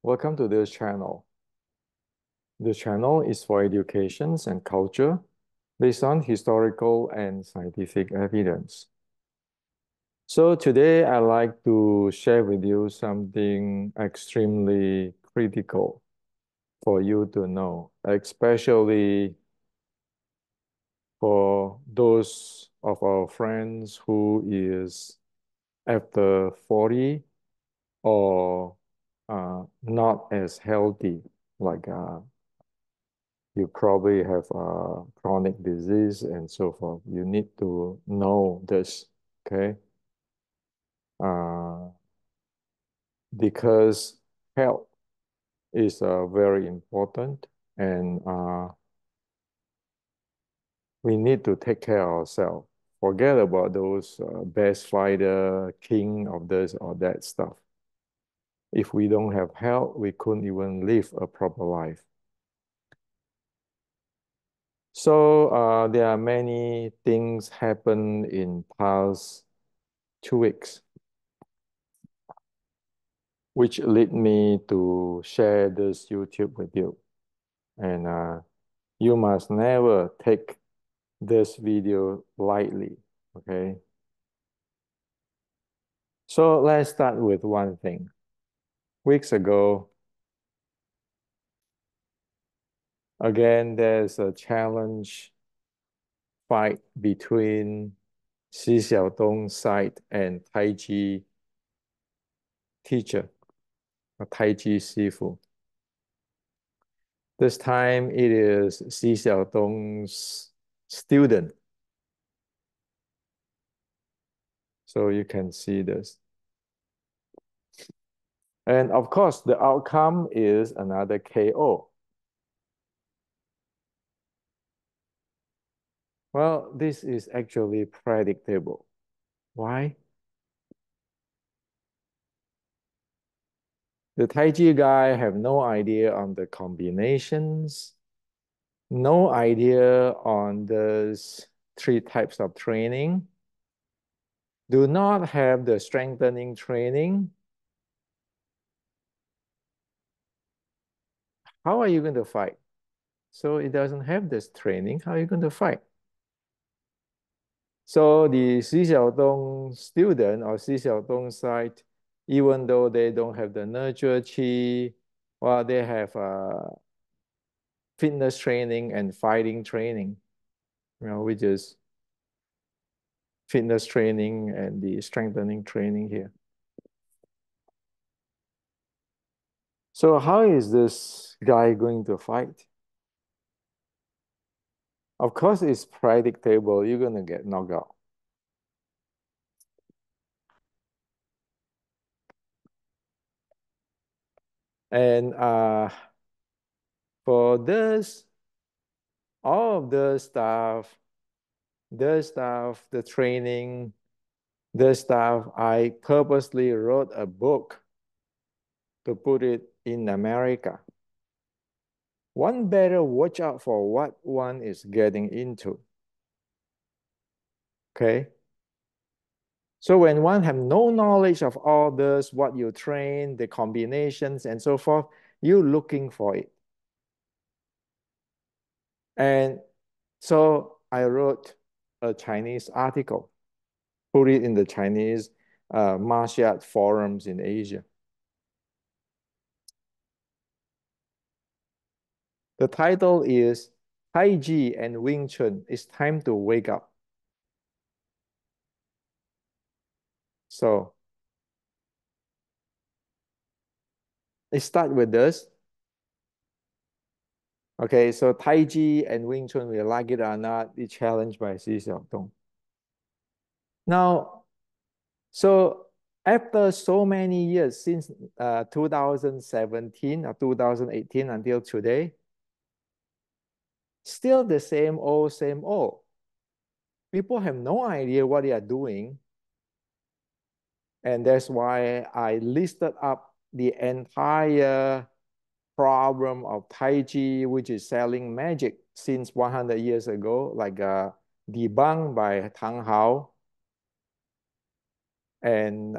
Welcome to this channel. The channel is for education and culture based on historical and scientific evidence. So today I'd like to share with you something extremely critical for you to know, especially for those of our friends who is after 40 or not as healthy, like you probably have a chronic disease and so forth. You need to know this, okay? Uh, because health is very important and we need to take care of ourselves. Forget about those best fighter, king of this or that stuff. If we don't have health, we couldn't even live a proper life. So there are many things happen in past 2 weeks, which lead me to share this YouTube with you. And you must never take this video lightly, okay? So let's start with one thing. Weeks ago, again, there's a challenge fight between Xi Xiaodong's side and Tai Chi teacher, or Tai Chi Sifu. This time it is Xi Xiaodong's student. So you can see this. And of course, the outcome is another KO. Well, this is actually predictable. Why? The Tai Chi guy have no idea on the combinations, no idea on those 3 types of training, do not have the strengthening training. How are you going to fight? So it doesn't have this training. How are you going to fight? So the Xi Xiaodong student or Xi Xiaodong side, even though they don't have the nurture qi, well, they have fitness training and fighting training, which is fitness training and the strengthening training here. So how is this guy going to fight? Of course, it's predictable. You're going to get knocked out. And for this, all of the stuff, the training, the stuff, I purposely wrote a book to put it in America. One better watch out for what one is getting into. Okay? So when one have no knowledge of all this, what you train, the combinations and so forth, you're looking for it. And so I wrote a Chinese article, put it in the Chinese martial art forums in Asia. The title is Tai Chi and Wing Chun, It's Time to Wake Up. So it starts with this. Okay, so Tai Chi and Wing Chun, we like it or not, it's challenged by Xi Xiaodong. Now, so after so many years, since 2017 or 2018 until today, still the same old, same old. People have no idea what they are doing. And that's why I listed up the entire problem of Tai Chi, which is selling magic since 100 years ago, like debunked by Tang Hao. And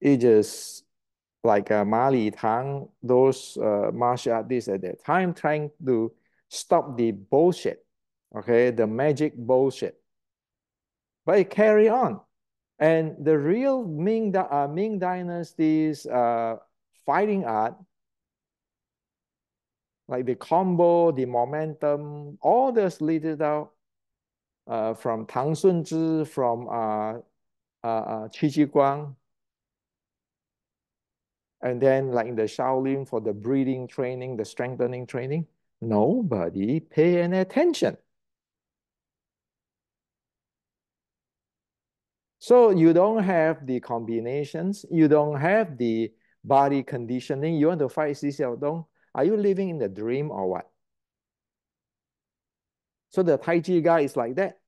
it just like Ma Li Tang, those martial artists at that time trying to stop the bullshit, okay, the magic bullshit. But it carry on. And the real Ming Dynasty's fighting art, like the combo, the momentum, all this leaded out from Tang Sunzhi, from Qi Jiguang, and then like in the Shaolin for the breathing training, the strengthening training, nobody pay any attention. So you don't have the combinations, you don't have the body conditioning. You want to fight Xi Xiaodong? Are you living in the dream or what? So the Tai Chi guy is like that.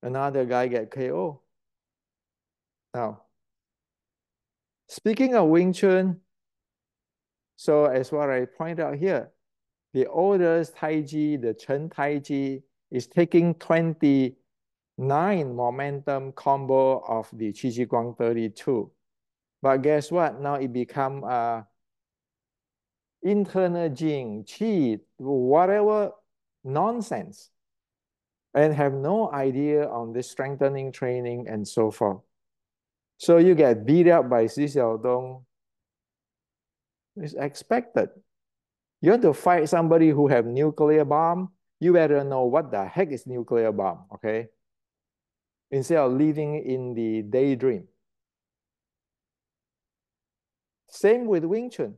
Another guy get KO. Now, speaking of Wing Chun, so as what I point out here, the oldest Tai Chi, the Chen Tai Chi, is taking 29 momentum combo of the Qi Ji Guang 32. But guess what? Now it become internal Jing, Qi, whatever nonsense, and have no idea on the strengthening training and so forth. So you get beat up by Xi Xiaodong. It's expected. You want to fight somebody who have nuclear bomb, you better know what the heck is nuclear bomb, okay? Instead of living in the daydream. Same with Wing Chun.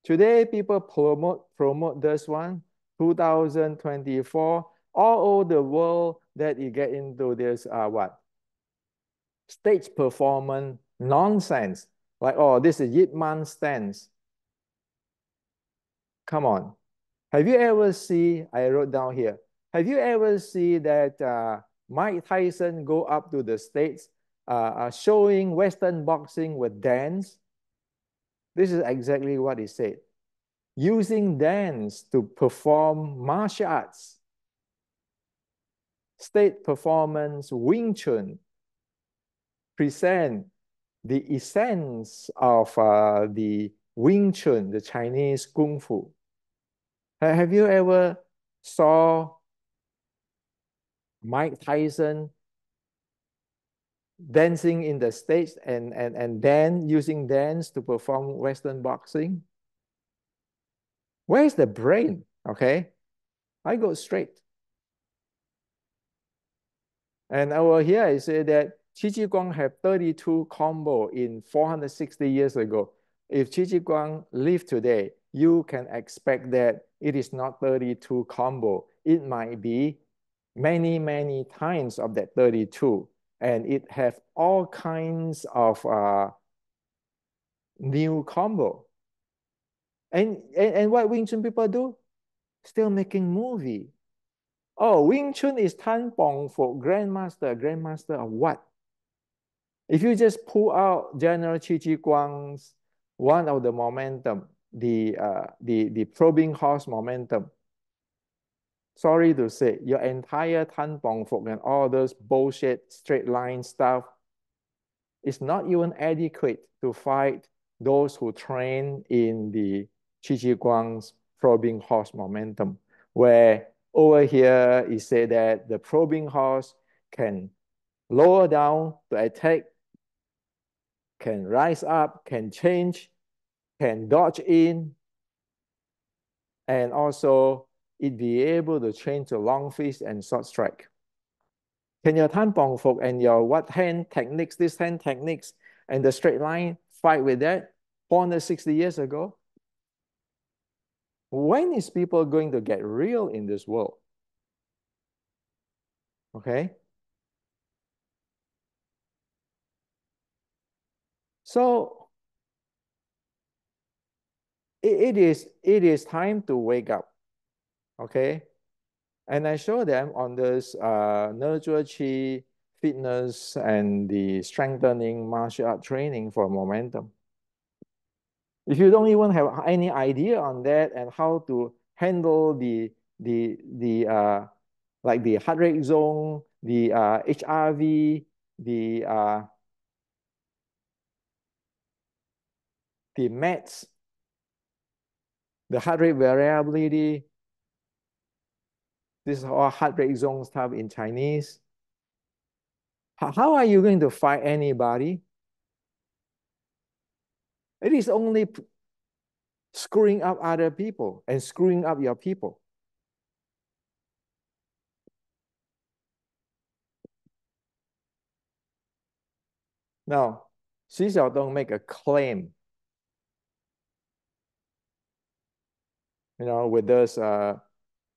Today, people promote this one, 2024, all over the world that you get into this, what? Stage performance nonsense. Like, oh, this is Yip Man stance. Come on. Have you ever see, I wrote down here, have you ever see that Mike Tyson go up to the States showing Western boxing with dance? This is exactly what he said. Using dance to perform martial arts. State performance Wing Chun present the essence of the Wing Chun, the Chinese Kung Fu. Have you ever saw Mike Tyson dancing in the stage and then using dance to perform Western boxing? Where's the brain? Okay, I go straight. And over here, I say that Qi Ji Guang had 32 combo in 460 years ago. If Qi Ji Guang lived today, you can expect that it is not 32 combo. It might be many, many times of that 32. And it have all kinds of new combo. And what Wing Chun people do? Still making movie. Oh, Wing Chun is Tan Bong for grandmaster. Grandmaster of what? If you just pull out General Qi Ji Guang's one of the momentum, the probing horse momentum, sorry to say, your entire Tan Bong Fok and all those bullshit straight line stuff is not even adequate to fight those who train in the Qi Ji Guang's probing horse momentum, where over here it said that the probing horse can lower down to attack, can rise up, can change, can dodge in, and also it be able to change to long fist and short strike. Can your Tan Bong Fok and your what hand techniques, these hand techniques, and the straight line fight with that 460 years ago? When is people going to get real in this world? Okay. So it is time to wake up. Okay. And I show them on this Nurture Chi fitness and the strengthening martial art training for momentum. If you don't even have any idea on that and how to handle the like the heart rate zone, the HRV, the the METs, the heart rate variability. This is all heart rate zone stuff in Chinese. How are you going to fight anybody? It is only screwing up other people and screwing up your people. Now, Xi Xiaodong make a claim, with us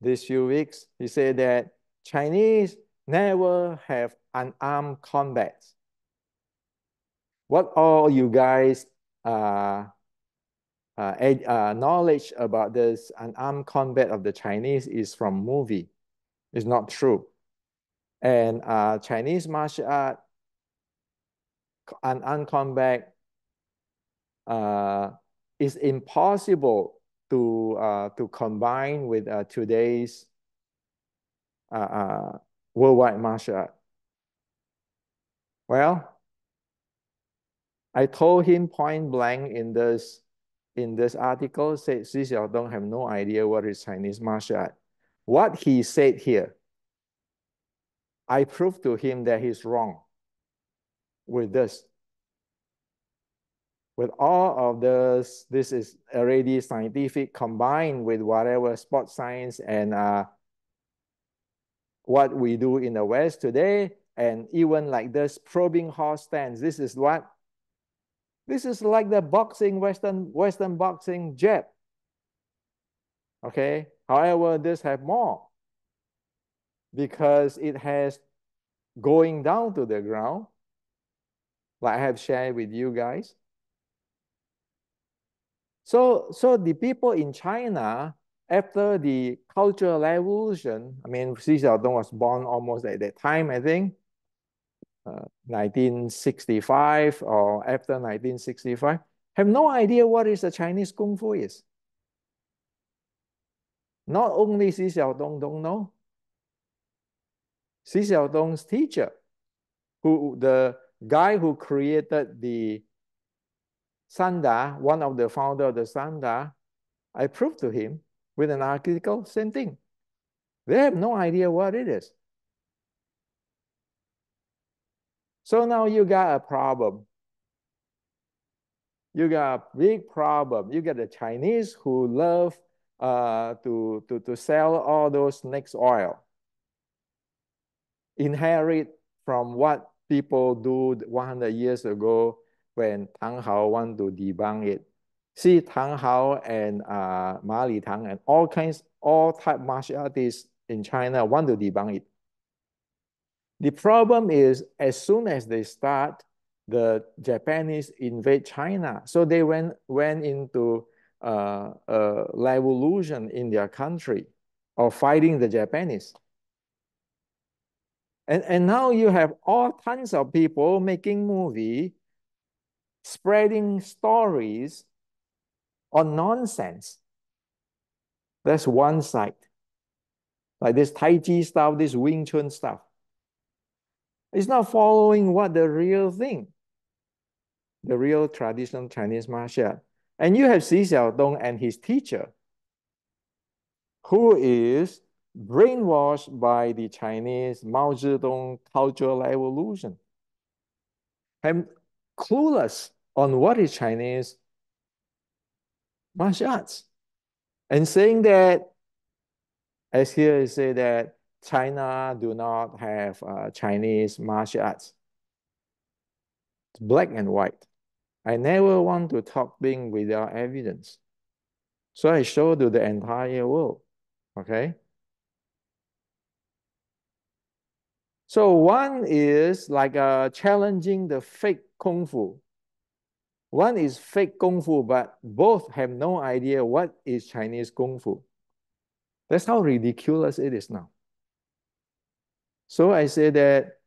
these few weeks. He said that Chinese never have unarmed combat. What all you guys knowledge about this unarmed combat of the Chinese is from movie. It's not true. And Chinese martial art unarmed combat is impossible to combine with today's worldwide martial art. Well, I told him point blank in this article, said Xi Xiaodong have no idea what is Chinese martial art. What he said here, I proved to him that he's wrong with this. With all of this is already scientific combined with whatever sports science and what we do in the West today, and even like this probing horse stance. This is what? This is like the boxing, Western boxing jab. Okay. However, this have more because it has going down to the ground, like I have shared with you guys. So the people in China, after the Cultural Revolution, I mean, Xi Xiaodong was born almost at that time, I think, 1965 or after 1965, have no idea what is the Chinese Kung Fu is. Not only Xi Xiaodong don't know, Xi Xiaodong's teacher, the guy who created the Sanda, one of the founder of the Sanda, I proved to him with an article, same thing. They have no idea what it is. So now you got a problem. You got a big problem. You got the Chinese who love to sell all those snakes oil. Inherit from what people do 100 years ago when Tang Hao want to debunk it. See, Tang Hao and Ma Li Tang and all type martial artists in China want to debunk it. The problem is, as soon as they start, the Japanese invade China. So they went into a revolution in their country of fighting the Japanese. And now you have all kinds of people making movies, spreading stories on nonsense. That's one side. Like this Tai Chi stuff, this Wing Chun stuff. It's not following what the real thing, the real traditional Chinese martial art. And you have Xi Xiaodong and his teacher, who is brainwashed by the Chinese Mao Zedong Cultural Revolution. I'm clueless on what is Chinese martial arts. And saying that, as here is say that China do not have Chinese martial arts. It's black and white. I never want to talk being without evidence. So I show to the entire world, okay? So one is like challenging the fake Kung Fu. One is fake Kung Fu, but both have no idea what is Chinese Kung Fu. That's how ridiculous it is now. So I say that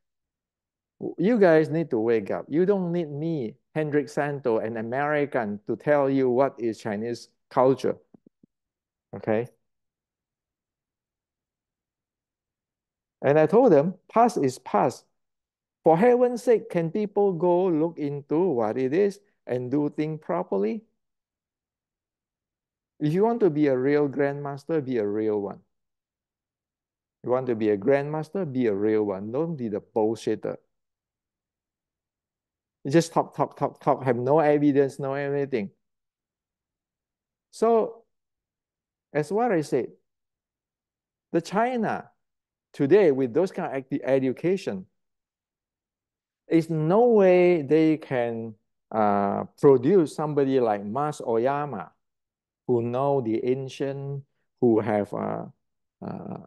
you guys need to wake up. You don't need me, Hendrik Santo, an American, to tell you what is Chinese culture, okay? And I told them, past is past. For heaven's sake, can people go look into what it is and do things properly? If you want to be a real grandmaster, be a real one. You want to be a grandmaster, be a real one. Don't be the bullshitter. You just talk, talk, talk, talk, have no evidence, no anything. So, as what I said, the China today with those kind of education, is no way they can produce somebody like Mas Oyama, who know the ancient, who have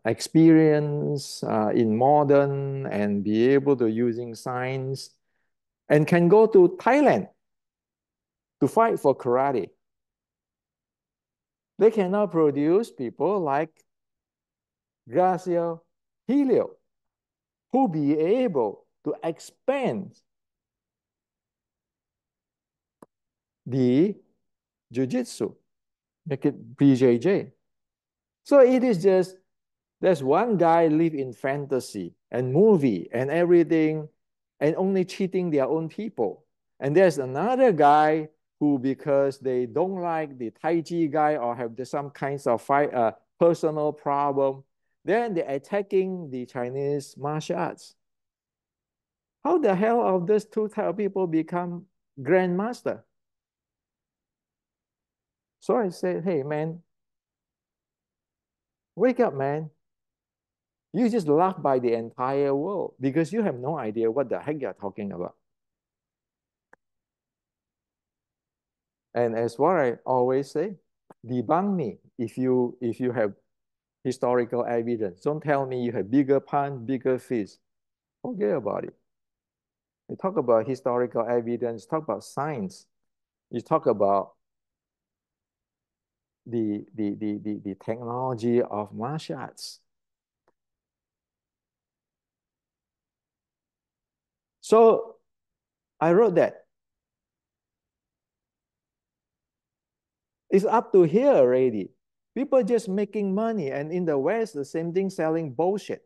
experience in modern and be able to using science and can go to Thailand to fight for karate. They cannot produce people like Gracio Helio, who be able to expand the jiu-jitsu, make it BJJ. So it is just, there's one guy live in fantasy and movie and everything and only cheating their own people. And there's another guy who, because they don't like the Tai Chi guy or have some kinds of fight, personal problem, then they're attacking the Chinese martial arts. How the hell of these two type of people become grandmaster? So I said, hey man, wake up, man. You just laugh by the entire world because you have no idea what the heck you're talking about. And as what I always say, debunk me if you have historical evidence. Don't tell me you have bigger pond, bigger fish. Forget about it. You talk about historical evidence, talk about science. You talk about the technology of martial arts. So I wrote that. It's up to here already. People just making money, and in the West, the same thing selling bullshit.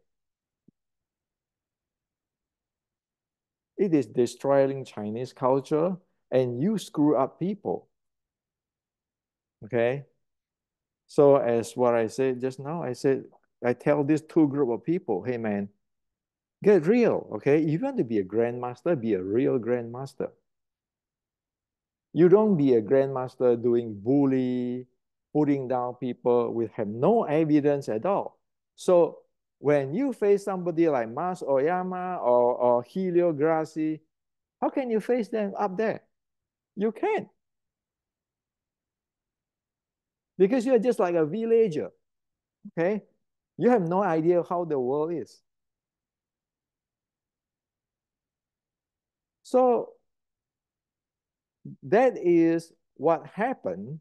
It is destroying Chinese culture, and you screw up people. Okay? So as what I said just now, I tell these two group of people, hey man, get real, okay? If you want to be a grandmaster, be a real grandmaster. You don't be a grandmaster doing bully, putting down people with have no evidence at all. So when you face somebody like Mas Oyama or Helio Gracie, how can you face them up there? You can't. Because you're just like a villager, okay? You have no idea how the world is. So that is what happened.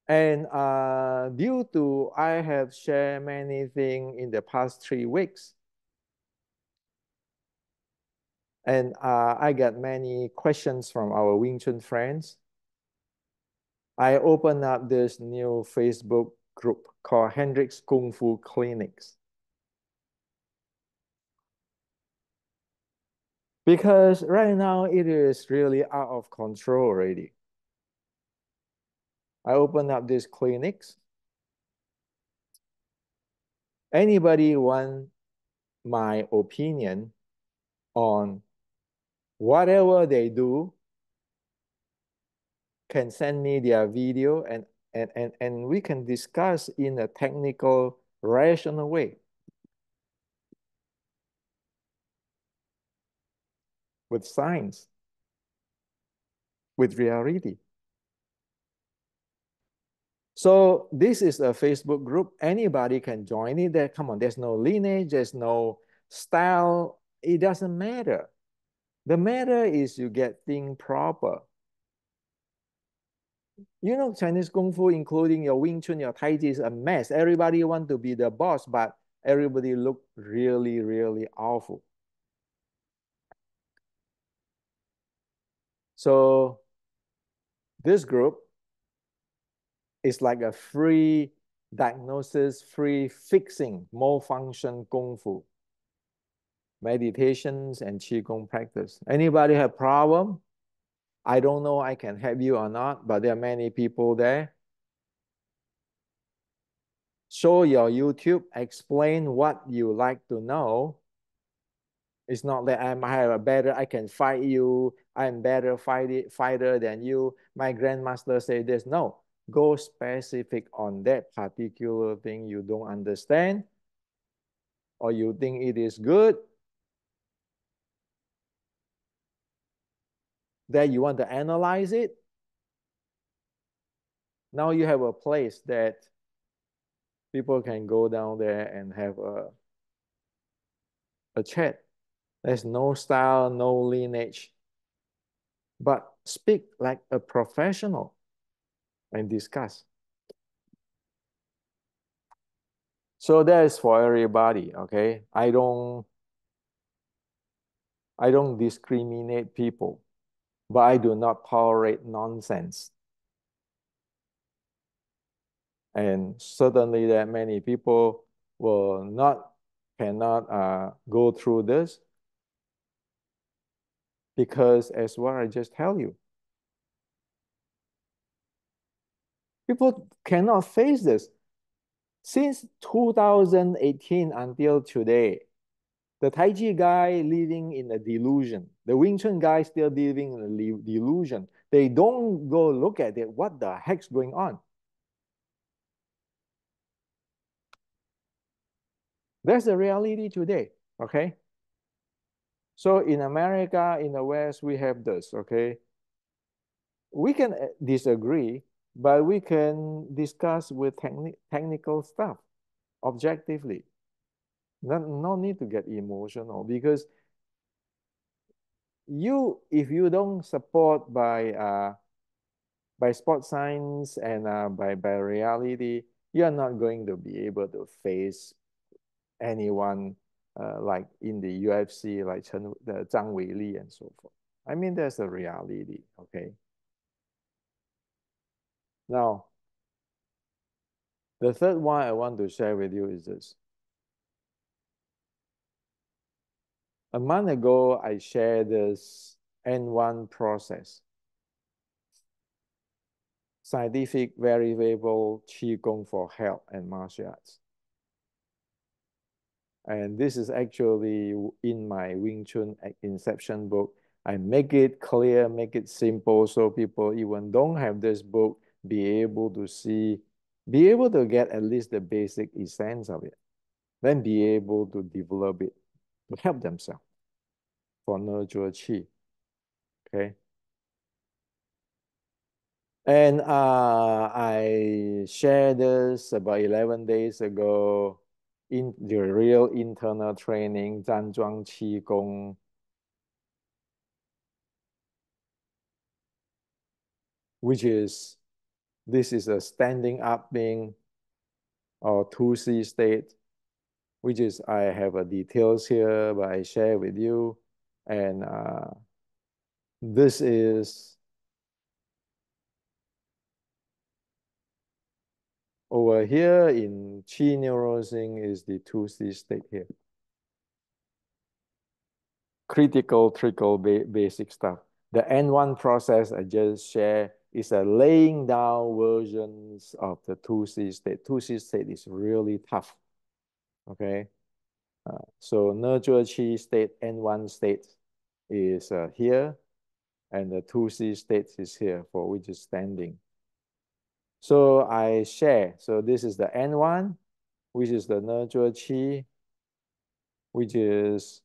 And due to I have shared many things in the past 3 weeks, and I got many questions from our Wing Chun friends, I opened up this new Facebook group called Hendrix Kung Fu Clinics. Because right now it is really out of control already. I opened up these clinics. Anybody want my opinion on whatever they do can send me their video and we can discuss in a technical, rational way with science, with reality. So this is a Facebook group. Anybody can join it. There, come on, there's no lineage, there's no style. It doesn't matter. The matter is you get things proper. You know, Chinese Kung Fu, including your Wing Chun, your Tai Chi, is a mess. Everybody want to be the boss, but everybody look really, really awful. So this group is like a free diagnosis, free fixing, malfunction Kung Fu, meditations and Qigong practice. Anybody have problem? I don't know I can help you or not, but there are many people there. Show your YouTube, explain what you like to know. It's not that I have a better, I can fight you, I'm better fighter than you. My grandmaster say this. No, go specific on that particular thing you don't understand or you think it is good, that you want to analyze it. Now you have a place that people can go down there and have a chat. There's no style, no lineage, but speak like a professional and discuss. So that is for everybody, okay? I don't discriminate people, but I do not tolerate nonsense. And certainly that many people will not cannot go through this because as what I just tell you, people cannot face this. Since 2018 until today, the Tai Chi guy living in a delusion. The Wing Chun guy still living in a delusion. They don't go look at it. What the heck's going on? That's the reality today, okay? So in America, in the West, we have this, okay? We can disagree, but we can discuss with technical stuff objectively. No need to get emotional because if you don't support by sport science and by reality, you're not going to be able to face anyone like in the UFC, like Zhang Weili and so forth. I mean, that's the reality, okay? Now, the third one I want to share with you is this. A month ago, I shared this N1 process, scientific variable Qigong for health and martial arts. And this is actually in my Wing Chun Inception book. I make it clear, make it simple, so people even don't have this book, be able to see, be able to get at least the basic essence of it, then be able to develop it to help themselves for nurture chi. Okay. And I shared this about 11 days ago in the real internal training, 站桩气功, which is, this is a standing up being or 2C state, which is, I have a details here, but I share with you. And this is over here in Qi Neurosing is the 2C state here. Critical, trickle, basic stuff. The N1 process I just shared is a laying down versions of the 2C state. 2C state is really tough, okay? So nurture chi state, N1 state is here, and the 2C state is here for which is standing. So I share. So this is the N1, which is the nurture chi, which is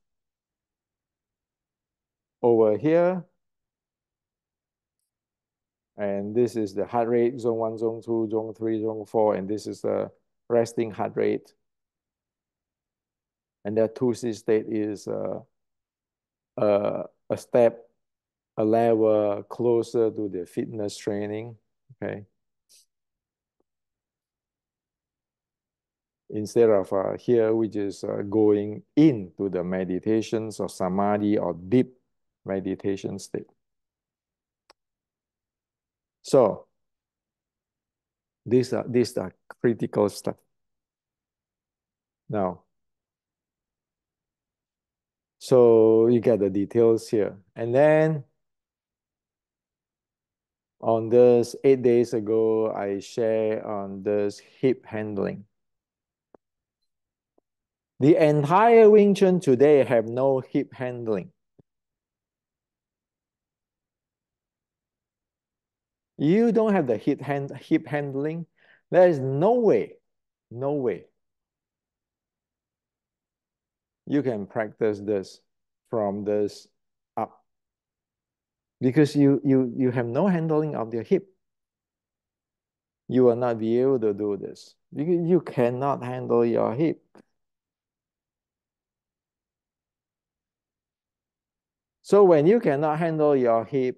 over here. And this is the heart rate, zone 1, zone 2, zone 3, zone 4, and this is the resting heart rate. And that 2C state is a step, a level closer to the fitness training, okay? Instead of here, which is going into the meditations or samadhi or deep meditation state. So these are critical stuff. Now, so you get the details here. And then On this 8 days ago, I share on this hip handling. The entire Wing Chun today have no hip handling. You don't have the hip handling. There is no way, no way you can practice this from this up because you have no handling of your hip. You will not be able to do this because you cannot handle your hip. So when you cannot handle your hip,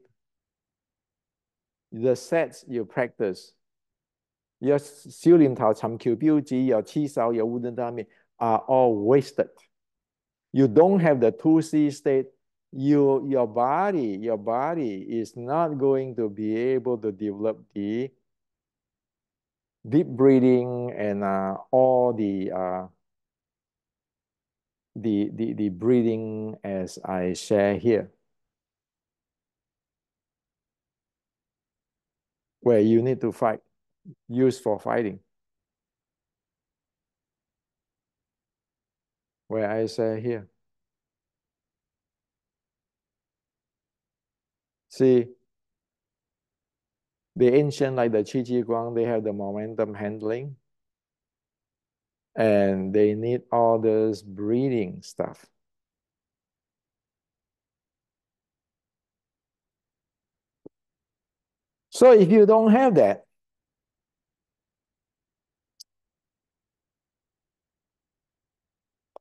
the sets you practice, your 少年頭、尋橋標指、your 黐手、your wooden dummy are all wasted. You don't have the 2C state. Your body is not going to be able to develop the deep breathing and all the breathing as I share here, where you need to fight, use for fighting. Where I say here. See, the ancient like the Qi Ji Guang, they have the momentum handling, and they need all this breathing stuff. So if you don't have that,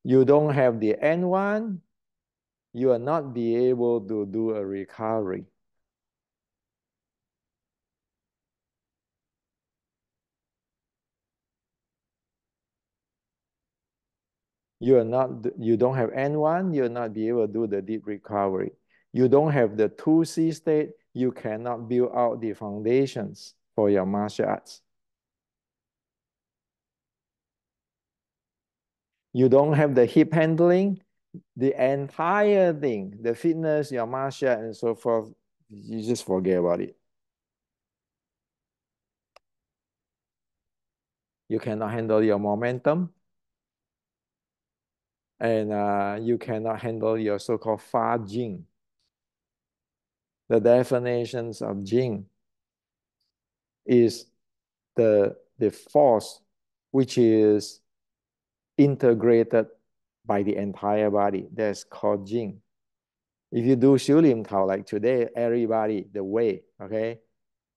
you don't have the N1, you will not be able to do a recovery. You don't have N1, you'll not be able to do the deep recovery. You don't have the 2C state, you cannot build out the foundations for your martial arts. You don't have the hip handling, the entire thing, the fitness, your martial art, and so forth, you just forget about it. You cannot handle your momentum, and you cannot handle your so-called Fa Jing. The definitions of Jing is the force which is integrated by the entire body. That's called Jing. If you do Xiu Lim Tao like today, everybody, the way, okay?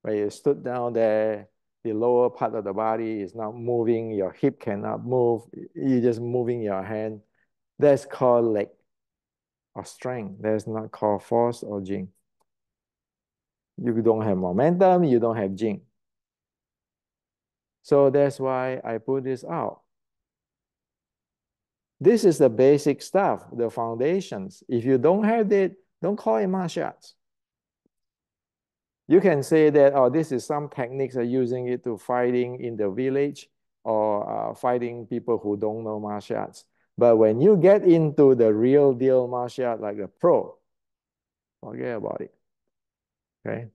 When you stood down there, the lower part of the body is not moving, your hip cannot move, you're just moving your hand. That's called leg or strength. That's not called force or Jing. You don't have momentum, you don't have Jing. So that's why I put this out. This is the basic stuff, the foundations. If you don't have it, don't call it martial arts. You can say that, oh, this is some techniques are using it to fighting in the village or fighting people who don't know martial arts. But when you get into the real deal martial art, like the pro, forget about it, okay?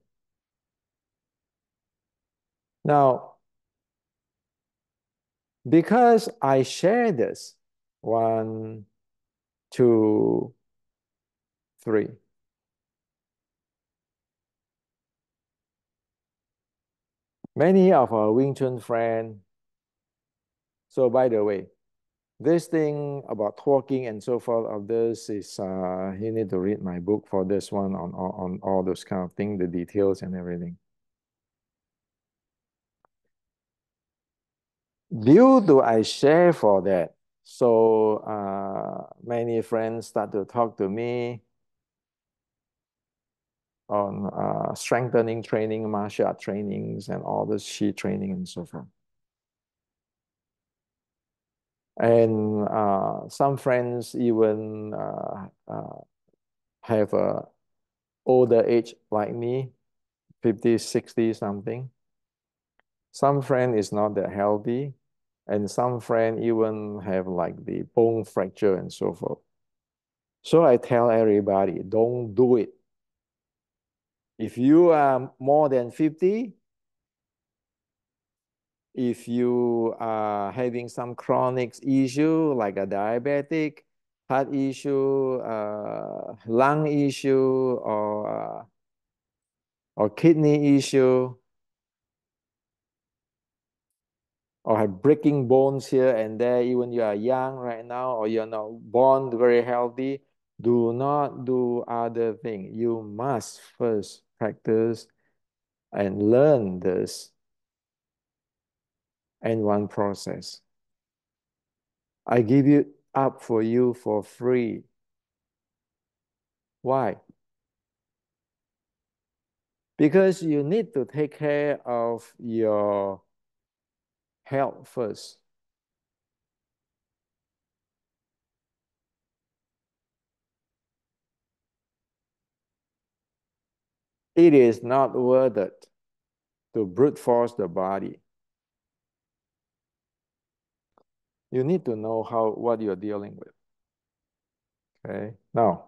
Now, because I share this, 1, 2, 3. Many of our Wing Chun friends, so by the way, this thing about talking and so forth of this is, you need to read my book for this one on all those kind of things, the details and everything. Due to I share for that, so many friends start to talk to me on strengthening training, martial art trainings, and all the Shi training and so forth. And some friends even have a older age like me, 50, 60 something. Some friend is not that healthy, and some friend even have like the bone fracture and so forth. So I tell everybody, don't do it. If you are more than 50, if you are having some chronic issue like a diabetic, heart issue, lung issue, or kidney issue, or have breaking bones here and there, even you are young right now, or you're not born very healthy, do not do other thing. You must first practice and learn this in one process. I give it up for you for free. Why? Because you need to take care of your health first. It is not worth it to brute force the body. You need to know what you're dealing with. Okay. Now,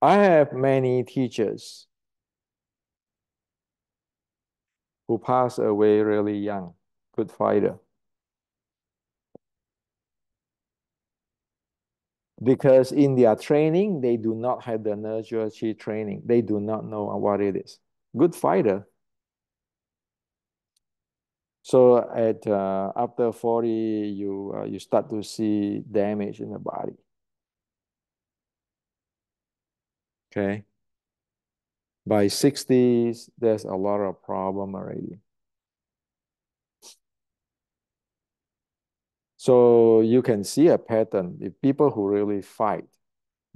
I have many teachers who passed away really young, good fighter. Because in their training, they do not have the nurture chi training. They do not know what it is. Good fighter. So at after 40, you start to see damage in the body. Okay. By 60s, there's a lot of problem already. So you can see a pattern. The people who really fight,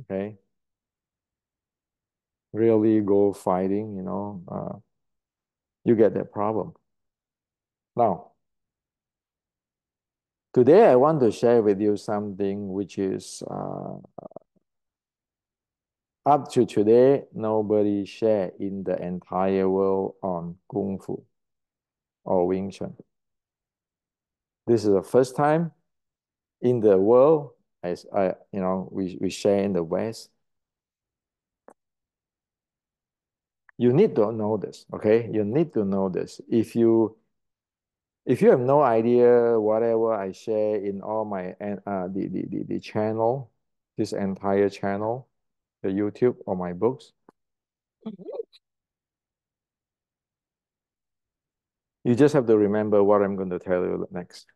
okay, really go fighting, you get that problem. Now, today I want to share with you something which is up to today, nobody share in the entire world on Kung Fu or Wing Chun. This is the first time in the world, as we share in the West. You need to know this, okay? You need to know this. If you have no idea whatever I share in all my the channel, this entire channel, the YouTube or my books, you just have to remember what I'm going to tell you next.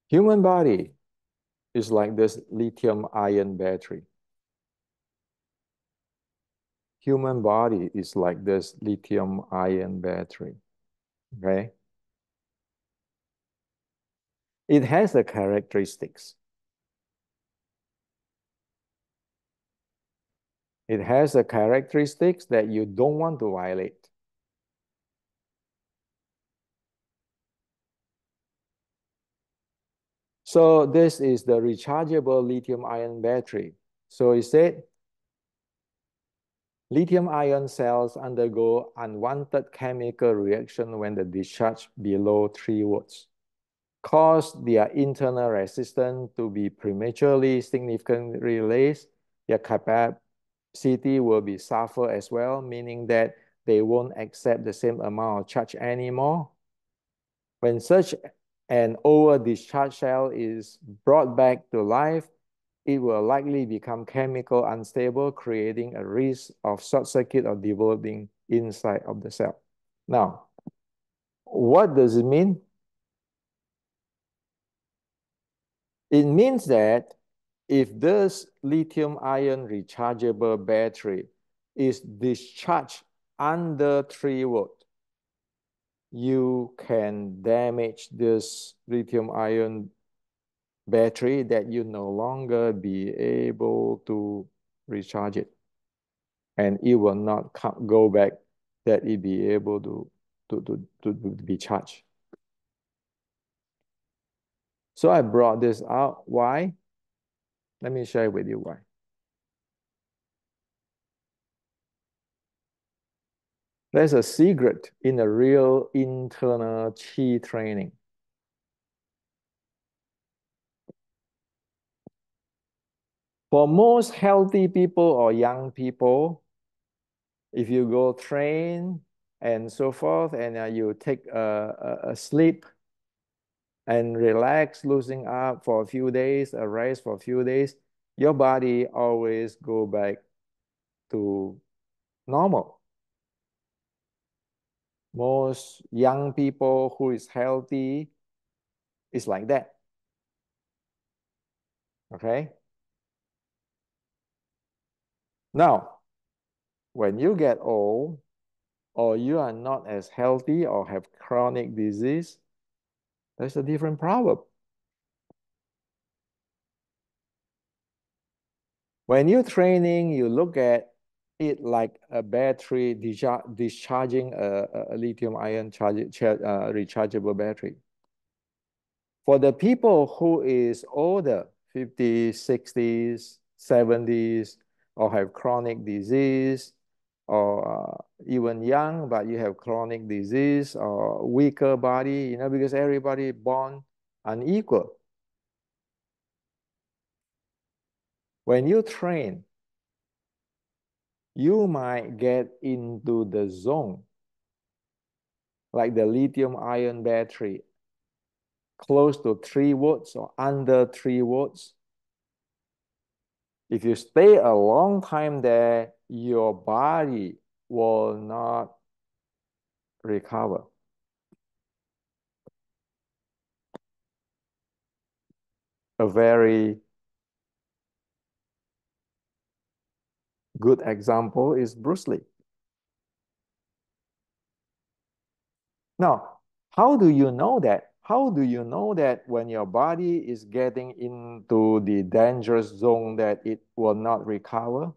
Human body is like this lithium ion battery. Human body is like this lithium ion battery, okay? It has the characteristics. It has the characteristics that you don't want to violate. So this is the rechargeable lithium-ion battery. So it said, lithium-ion cells undergo unwanted chemical reaction when the discharge below 3 volts, cause their internal resistance to be prematurely significantly raised. Their capacity will be suffer as well, meaning that they won't accept the same amount of charge anymore. When such an over-discharged cell is brought back to life, it will likely become chemical unstable, creating a risk of short circuit or developing inside of the cell. Now, what does it mean? It means that if this lithium-ion rechargeable battery is discharged under 3 volt, you can damage this lithium-ion battery that you no longer be able to recharge it. And it will not go back that it be able to be charged. So I brought this out. Why? Let me share with you why. There's a secret in a real internal chi training. For most healthy people or young people, if you go train and so forth, and you take a sleep and relax, loosen up for a few days, a rest for a few days, your body always go back to normal. Most young people who is healthy is like that. Okay. Now, when you get old or you are not as healthy or have chronic disease, there's a different problem. When you're training, you look at it like a battery discharging a lithium ion rechargeable battery. For the people who is older, 50s, 60s, 70s, or have chronic disease, or even young, but you have chronic disease or weaker body, because everybody born unequal. When you train, you might get into the zone, like the lithium ion battery, close to 3 volts or under 3 volts. If you stay a long time there, your body will not recover. A very good example is Bruce Lee. Now, how do you know that? How do you know that when your body is getting into the dangerous zone that it will not recover?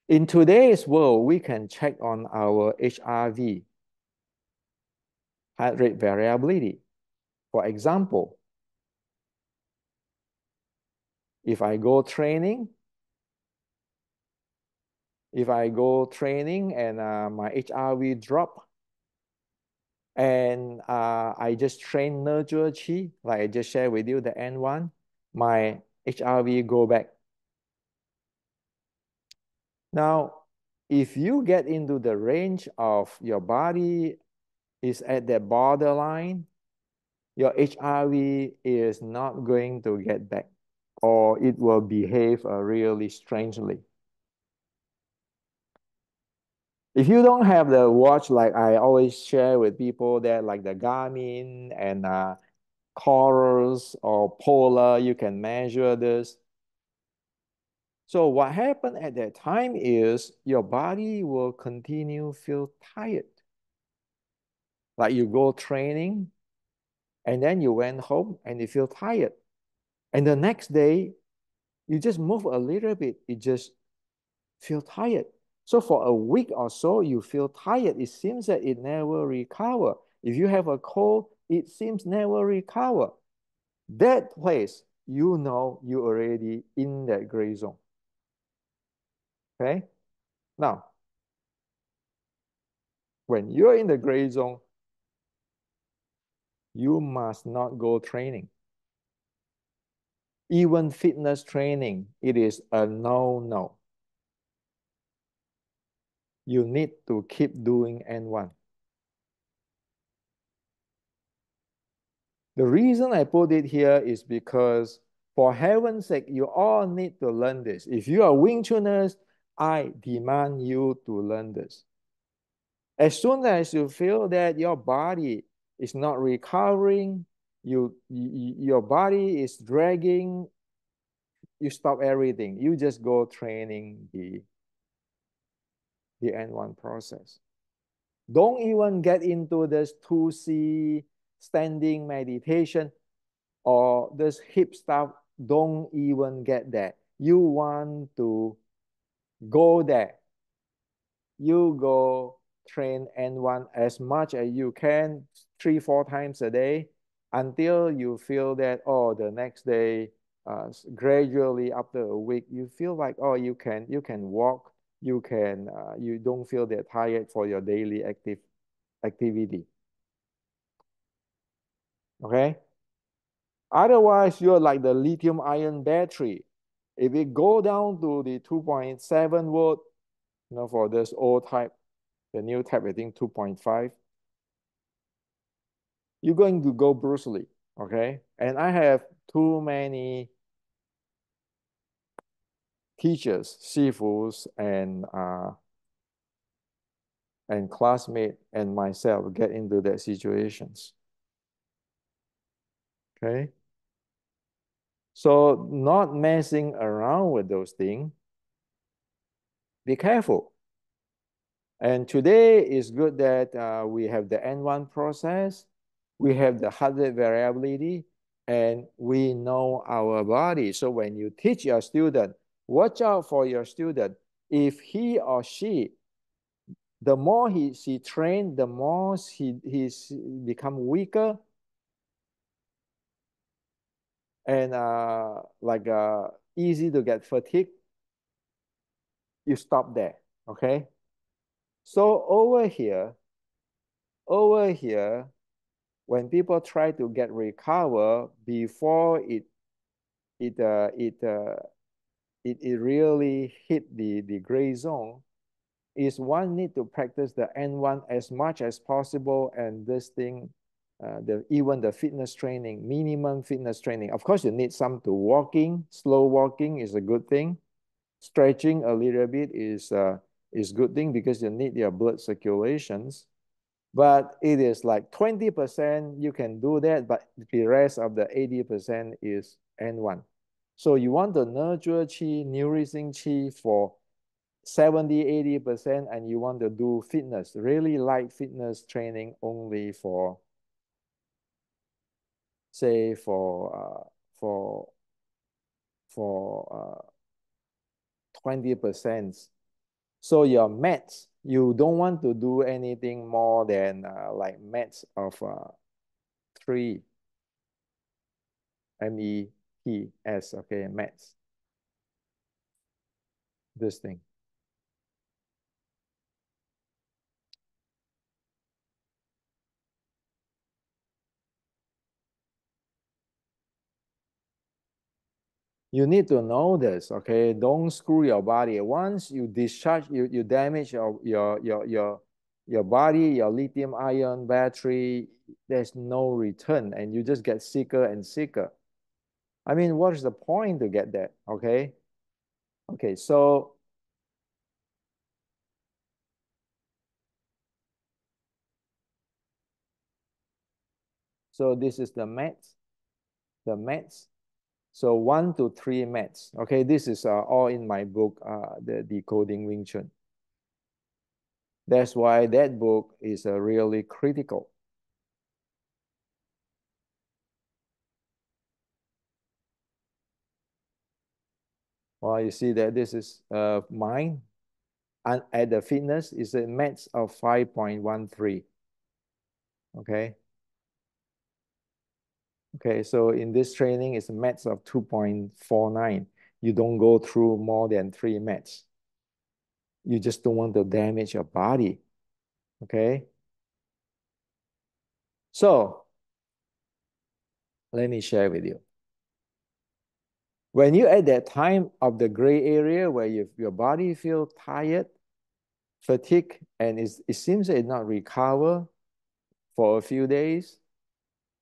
In today's world, we can check on our HRV, heart rate variability. For example, if I go training, and my HRV drop, and I just train nurture chi, like I just shared with you, the N1, my HRV go back. Now, if you get into the range of your body is at the borderline, your HRV is not going to get back, or it will behave really strangely. If you don't have the watch, like I always share with people that like the Garmin and Corals or Polar, you can measure this. So what happened at that time is your body will continue feel tired. Like you go training and then you went home and you feel tired. And the next day, you just move a little bit, you just feel tired. So for a week or so, you feel tired. It seems that it never recover. If you have a cold, it seems never recover. That place, you know you already in that gray zone. Okay? Now, when you're in the gray zone, you must not go training. Even fitness training, it is a no-no. You need to keep doing N1. The reason I put it here is because, for heaven's sake, you all need to learn this. If you are Wing Chuners, I demand you to learn this. As soon as you feel that your body is not recovering, your body is dragging, you stop everything. You just go training the N1 process. Don't even get into this 2C standing meditation or this hip stuff. Don't even get that. You want to go there. You go train N1 as much as you can, 3-4 times a day, until you feel that, oh, the next day, gradually after a week, you feel like, oh, you can walk, you don't feel that tired for your daily activity. Okay? Otherwise, you're like the lithium ion battery. If it go down to the 2.7 volt, for this old type, the new type, I think 2.5, you're going to go Bruce Lee, okay? And I have too many teachers, sifus, and classmate and myself get into that situations, okay? So not messing around with those things. Be careful. And today is good that we have the N1 process, we have the heart rate variability, and we know our body. So when you teach your student, watch out for your student. If he or she, the more she trained, the more he's become weaker and easy to get fatigued, you stop there, okay? So over here, when people try to get recover before it really hit the gray zone, is one need to practice the N1 as much as possible, and this thing, even the fitness training, minimum fitness training. Of course, you need some to walking. Slow walking is a good thing. Stretching a little bit is good thing because you need your blood circulations. But it is like 20% you can do that, but the rest of the 80% is N1. So you want to nurture qi, nourishing qi for 70, 80%, and you want to do fitness, really light fitness training only for, say, for 20%. So your mats, you don't want to do anything more than like mats of 3 METS, okay, mats. This thing. You need to know this, okay? Don't screw your body. Once you discharge, you damage your body, your lithium ion battery, there's no return, and you just get sicker and sicker. I mean, what is the point to get that, okay? Okay, so this is the mats, the mats. So 1 to 3 mats. Okay, this is all in my book, the Decoding Wing Chun. That's why that book is really critical. Well, you see that this is mine, and at the fitness is a mats of 5.13. Okay. Okay, so in this training, it's a mats of 2.49. You don't go through more than 3 mats. You just don't want to damage your body. Okay. So let me share with you. When you at that time of the gray area where your body feel tired, fatigue, and it seems it not recover for a few days,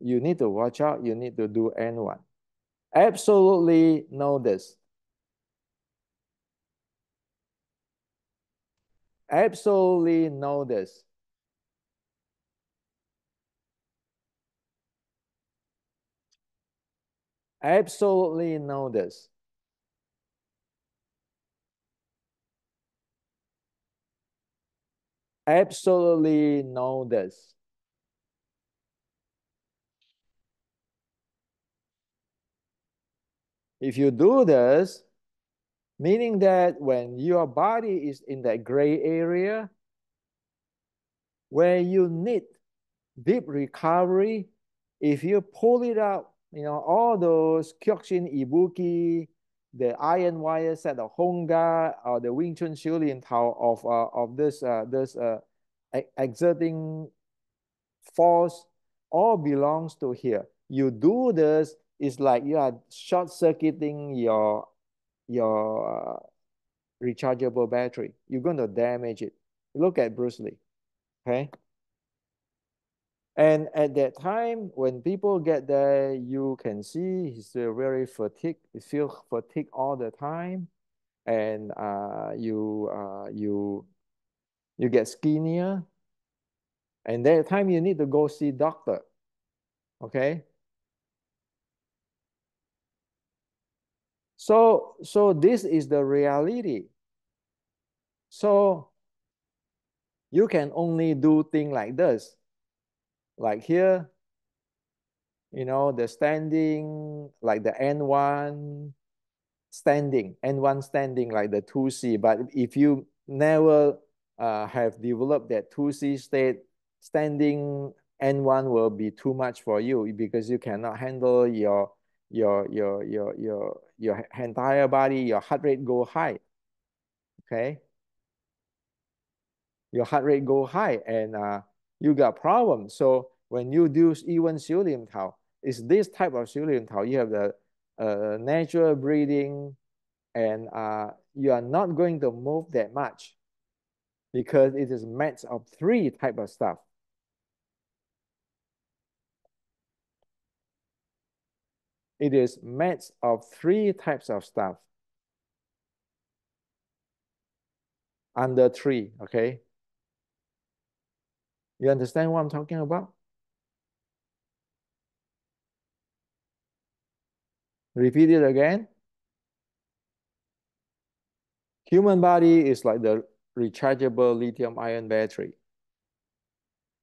you need to watch out. You need to do N1. Absolutely know this. Absolutely know this. Absolutely know this. Absolutely know this. If you do this, meaning that when your body is in that gray area where you need deep recovery, if you pull it out, all those Kyokushin Ibuki, the iron wire set of Honga, or the Wing Chun Shilin Tao of this exerting force, all belongs to here. You do this, it's like you are short-circuiting your rechargeable battery. You're going to damage it. Look at Bruce Lee, okay? And at that time, when people get there, you can see he's very fatigued. He feels fatigued all the time, and you get skinnier. And that time you need to go see doctor. Okay. So this is the reality. So you can only do things like this. Like here, the standing, like the N1 standing like the 2C. But if you never have developed that 2C state, standing N1 will be too much for you because you cannot handle your entire body, your heart rate go high. Okay, your heart rate go high and you got problems. So when you do even Xiu Lim Tao, it's this type of Xiu Lim Tao. You have the natural breathing, and you are not going to move that much because it is made of three type of stuff. It is made of three types of stuff. Under three, okay? You understand what I'm talking about? Repeat it again. Human body is like the rechargeable lithium-ion battery.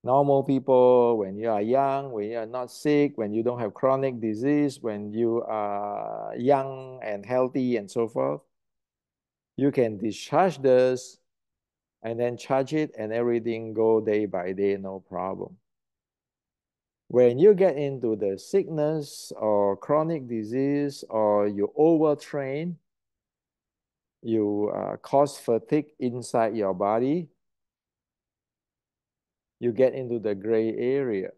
Normal people, when you are young, when you are not sick, when you don't have chronic disease, when you are young and healthy and so forth, you can discharge this and then charge it and everything go day by day, no problem. When you get into the sickness or chronic disease or you overtrain, you cause fatigue inside your body, you get into the gray area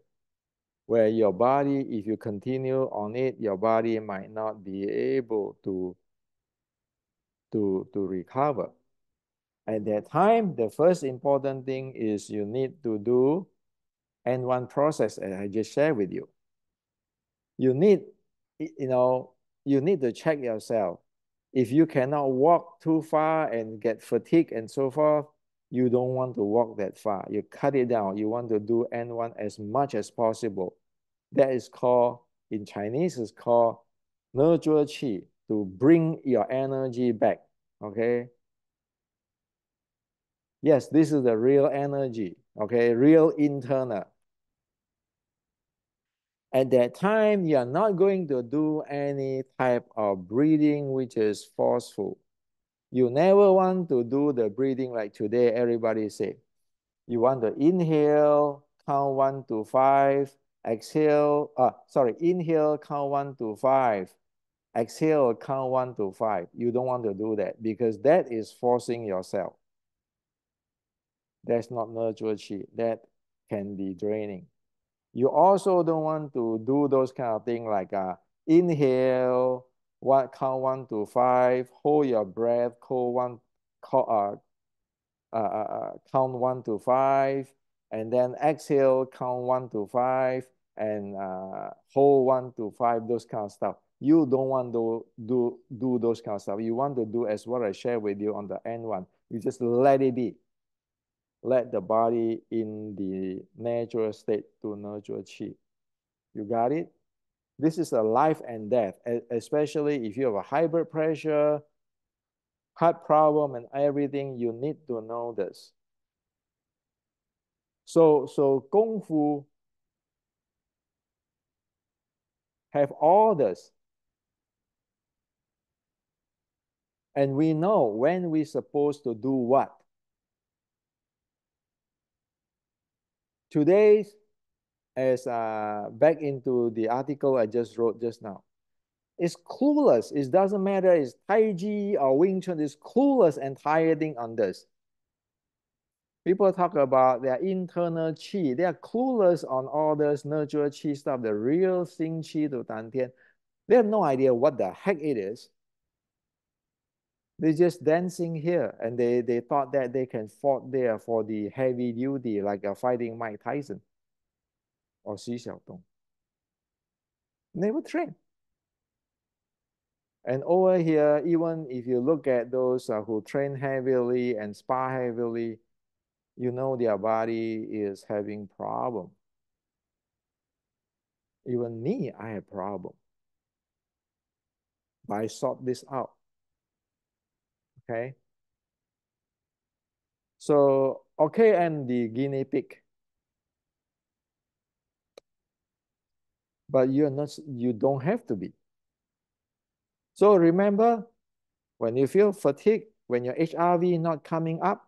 where your body, if you continue on it, your body might not be able to recover. At that time, the first important thing is you need to do N1 process, as I just shared with you. You need, you need to check yourself. If you cannot walk too far and get fatigued and so forth, you don't want to walk that far. You cut it down. You want to do N1 as much as possible. That is called, in Chinese, is called 呢捉气, to bring your energy back. Okay. Yes, this is the real energy. Okay, real internal. At that time, you are not going to do any type of breathing which is forceful. You never want to do the breathing like today everybody say. You want to inhale, count 1 to 5, exhale, inhale, count 1 to 5, exhale, count 1 to 5. You don't want to do that because that is forcing yourself. That's not nurture qi. That can be draining. You also don't want to do those kind of things like inhale, count 1 to 5, hold your breath, count 1 to 5, and then exhale, count 1 to 5, and hold 1 to 5, those kind of stuff. You don't want to do those kind of stuff. You want to do as what I shared with you on the N1. You just let it be. Let the body in the natural state to nurture qi. You got it? This is a life and death, especially if you have a high blood pressure, heart problem, and everything, you need to know this. So Kung Fu have all this. And we know when we're supposed to do what. Today, as back into the article I just wrote just now, it's clueless. It doesn't matter it's Tai Chi or Wing Chun, it's clueless and tiring on this. People talk about their internal qi. They are clueless on all this nurture qi stuff, the real Xing qi to Dan Tian. They have no idea what the heck it is. They're just dancing here, and they thought that they can fought there for the heavy duty, like fighting Mike Tyson or Xi Xiaodong. Never train. And over here, even if you look at those who train heavily and spar heavily, you know their body is having problem. Even me, I have problem. But I sort this out. Okay. So, okay, and the guinea pig. But you don't have to be. So remember, when you feel fatigue, when your HRV not coming up,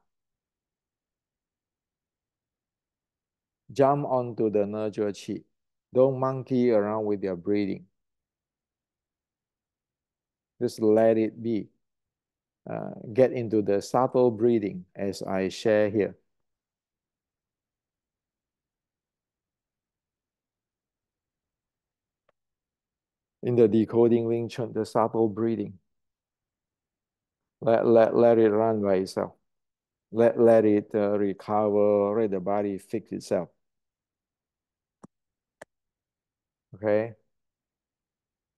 jump onto the nurture chi. Don't monkey around with your breathing. Just let it be. Get into the subtle breathing as I share here. In the decoding Wing Chun, the subtle breathing. Let it run by itself. Let it recover, let the body fix itself. Okay.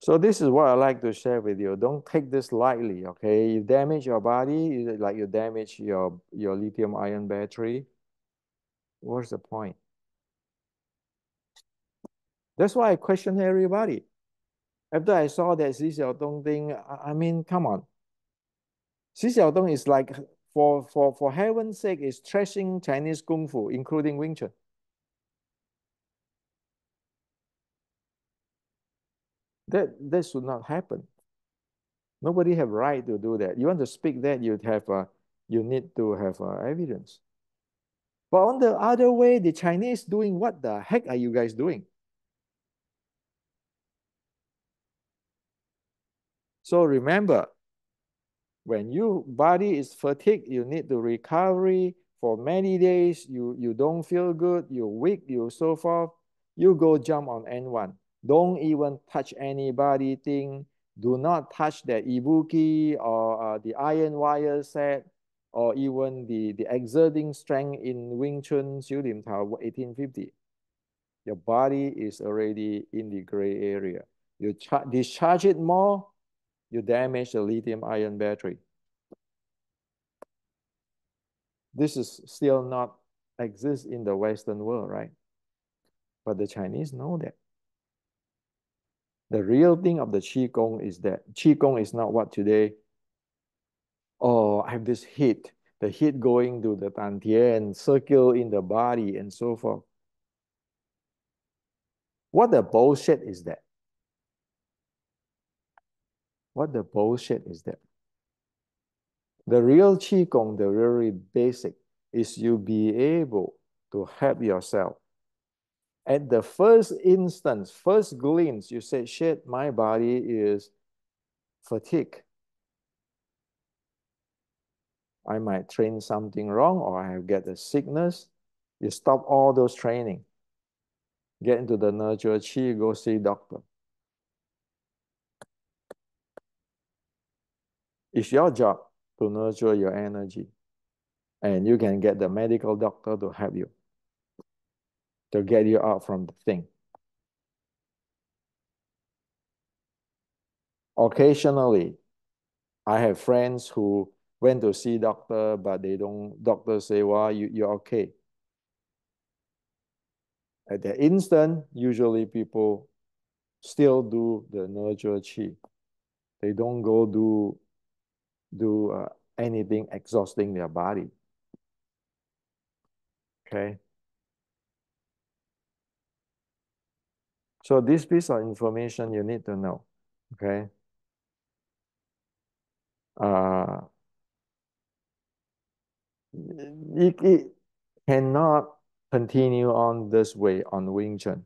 So this is what I like to share with you. Don't take this lightly, okay? You damage your body, like you damage your lithium ion battery. What's the point? That's why I question everybody. After I saw that Xi Xiaodong thing, I mean, come on. Xi Xiaodong is like, for heaven's sake, is trashing Chinese Kung Fu, including Wing Chun. That should not happen. Nobody have right to do that. You want to speak that, you need to have evidence. But on the other way, the Chinese doing, what the heck are you guys doing? So remember, when your body is fatigued, you need to recovery for many days. You don't feel good, you're weak, you so forth. You go jump on N1. Don't even touch anybody thing. Do not touch the ibuki or the iron wire set or even the exerting strength in Wing Chun Xiu Lim Tao 1850. Your body is already in the gray area. You discharge it more, you damage the lithium ion battery. This is still not exist in the Western world, right? But the Chinese know that. The real thing of the Qigong is that Qigong is not what today, oh, I have this heat, the heat going to the Dantian, circle in the body and so forth. What the bullshit is that? What the bullshit is that? The real Qigong, the very basic, is you be able to help yourself. At the first instance, first glimpse, you say, shit, my body is fatigued. I might train something wrong or I have get a sickness. You stop all those training. Get into the nurture chi, go see doctor. It's your job to nurture your energy. And you can get the medical doctor to help you, to get you out from the thing. Occasionally, I have friends who went to see doctor, but doctor say, well, you're okay. At the instant, usually people still do the nurture chi. They don't go do anything exhausting their body. Okay. So this piece of information you need to know. Okay. Uh, it cannot continue on this way on Wing Chun.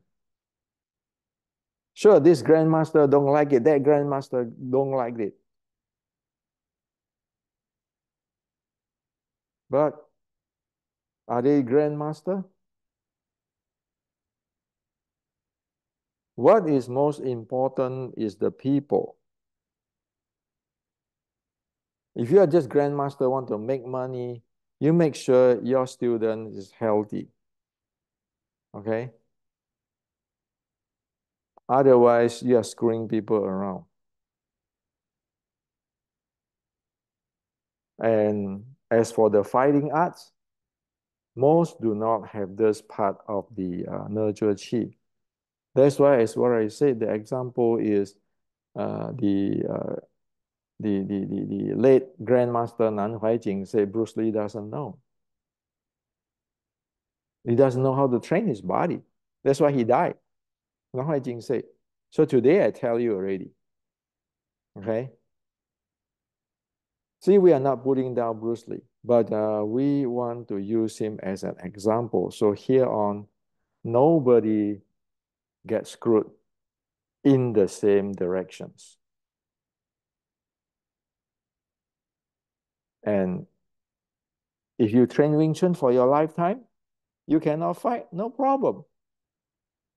Sure, this grandmaster don't like it. That grandmaster don't like it. But are they grandmaster? What is most important is the people. If you are just grandmaster, want to make money, you make sure your student is healthy. Okay? Otherwise, you are screwing people around. And as for the fighting arts, most do not have this part of the nurture qi. That's why, as what I said, the example is the late Grandmaster Nan Huaijing said Bruce Lee doesn't know. He doesn't know how to train his body. That's why he died. Nan Huaijing said. So today I tell you already. Okay? See, we are not putting down Bruce Lee, but we want to use him as an example. So here on, nobody gets screwed in the same directions. And if you train Wing Chun for your lifetime, you cannot fight, no problem.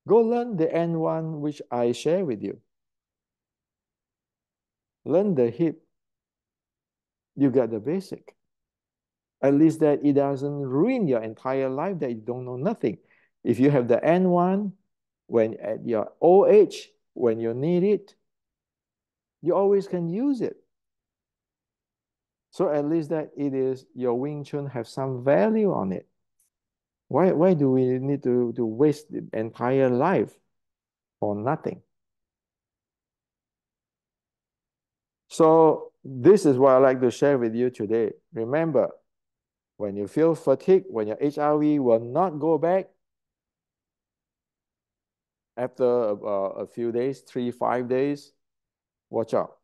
Go learn the N1, which I share with you. Learn the hip. You got the basic. At least that it doesn't ruin your entire life that you don't know nothing. If you have the N1, when at your old age, when you need it, you always can use it. So at least that it is your Wing Chun have some value on it. Why do we need to waste the entire life for nothing? So this is what I'd like to share with you today. Remember, when you feel fatigued, when your HRV will not go back after a few days, 3, 5 days, watch out.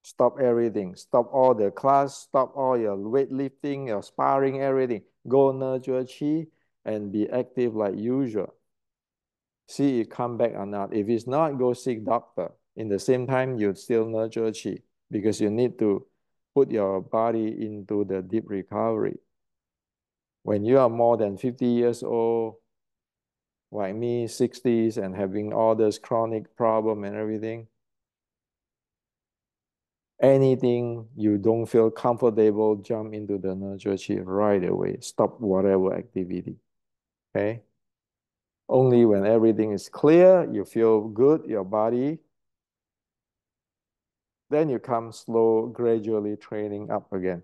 Stop everything. Stop all the class, stop all your weightlifting, your sparring, everything. Go nurture chi and be active like usual. See it come back or not. If it's not, go seek doctor. In the same time, you still nurture chi because you need to put your body into the deep recovery. When you are more than 50 years old, like me, 60s, and having all this chronic problem and everything, anything you don't feel comfortable, jump into the nurture chi right away. Stop whatever activity, okay? Only when everything is clear, you feel good, your body, then you come slow, gradually training up again.